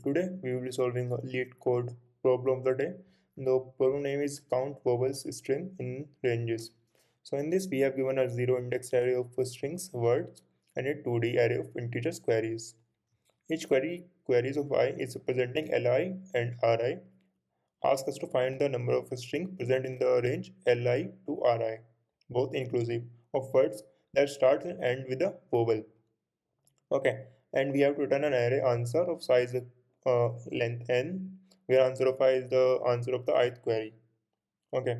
Today we will be solving a Leetcode problem of the day. The problem name is count vowels string in ranges. So in this we have given a zero index array of strings, words, and a 2D array of integers queries. Each queries of I is representing Li and Ri. Ask us to find the number of strings present in the range Li to Ri, both inclusive of words that start and end with a vowel. Okay, and we have to return an array answer of size length n, where answer of I is the answer of the ith query. Okay,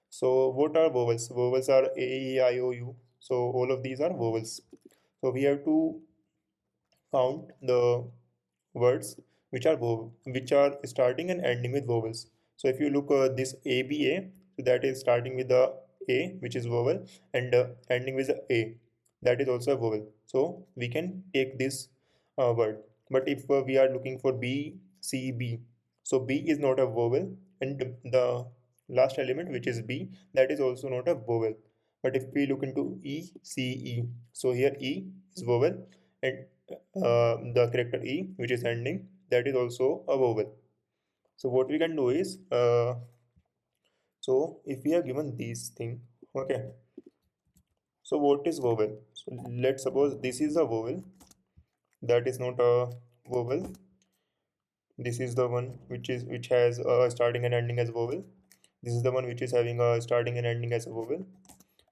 so what are vowels? Vowels are a, e, I, o, u. So all of these are vowels. So we have to count the words which are starting and ending with vowels. So if you look this ABA, so that is starting with the A, which is vowel, and ending with the A, that is also a vowel. So we can take this word. But if we are looking for B, C, B, so B is not a vowel, and the last element, which is B, that is also not a vowel. But if we look into E, C, E, so here E is vowel, and the character E, which is ending, that is also a vowel. So what we can do is, so if we are given these thing, okay, so what is vowel? So let's suppose this is a vowel, that is not a vowel. This is the one which has a starting and ending as a vowel. This is the one which is having a starting and ending as a vowel,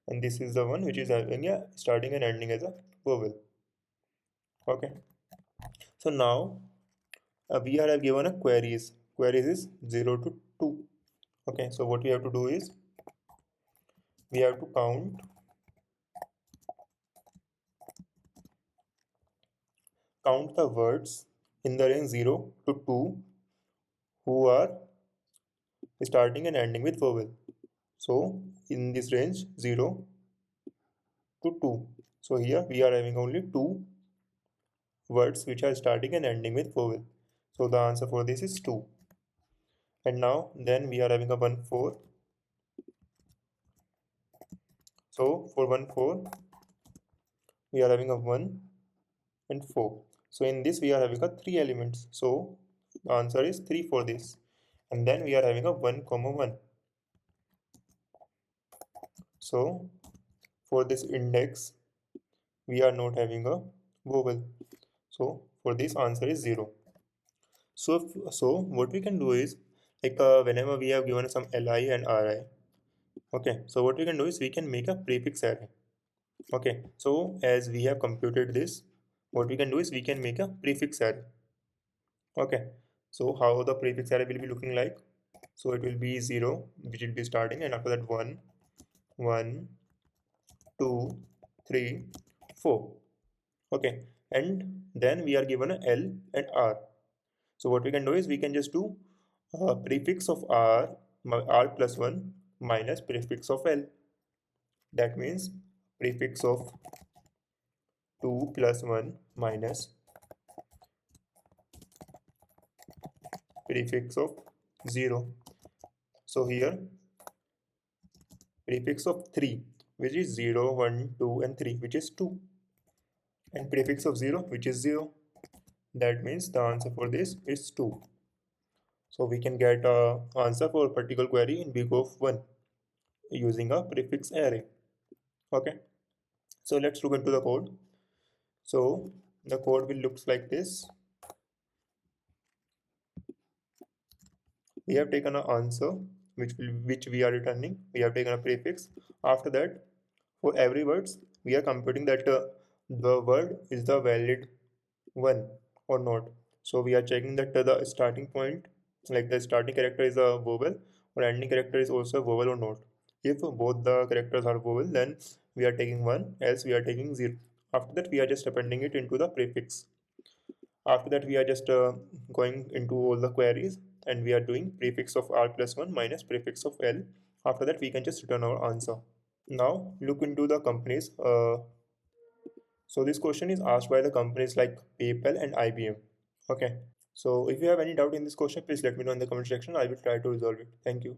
and this is the one which is having a starting and ending as a vowel. Okay, so now we are given a queries is 0 to 2. Okay, so what we have to do is we have to count the words in the range 0 to 2 who are starting and ending with vowel. So in this range 0 to 2, so here we are having only 2 words which are starting and ending with vowel. So the answer for this is 2. And now then we are having a 1 4. So for 1 4 we are having a 1 and 4. So in this we are having a 3 elements. So the answer is 3 for this. And then we are having a 1 comma 1. So for this index we are not having a vowel. So for this answer is 0. So what we can do is, like whenever we have given some li and ri, okay, so what we can do is we can make a prefix array. Okay, so as we have computed this, what we can do is we can make a prefix array. Okay, so how the prefix array will be looking like? So it will be 0, which will be starting, and after that 1 1 2 3 4. Okay, and then we are given a l and r. So what we can do is we can just do prefix of r plus 1 minus prefix of l. That means prefix of 2 plus 1 minus prefix of 0. So here prefix of 3, which is 0 1 2 and 3, which is 2, and prefix of 0, which is 0. That means the answer for this is 2. So we can get a answer for a particular query in big of 1 using a prefix array. Okay, so let's look into the code. So the code will looks like this. We have taken an answer which we are returning. We have taken a prefix. After that, for every words we are computing that the word is the valid one or not. So we are checking that the starting point, like the starting character is a vowel or ending character is also a vowel or not. If both the characters are vowel, then we are taking 1, else we are taking 0. After that we are just appending it into the prefix. After that we are just going into all the queries, and we are doing prefix of r plus 1 minus prefix of l. After that we can just return our answer. Now look into the companies. So this question is asked by the companies like PayPal and IBM. Okay, so if you have any doubt in this question, please let me know in the comment section. I will try to resolve it. Thank you.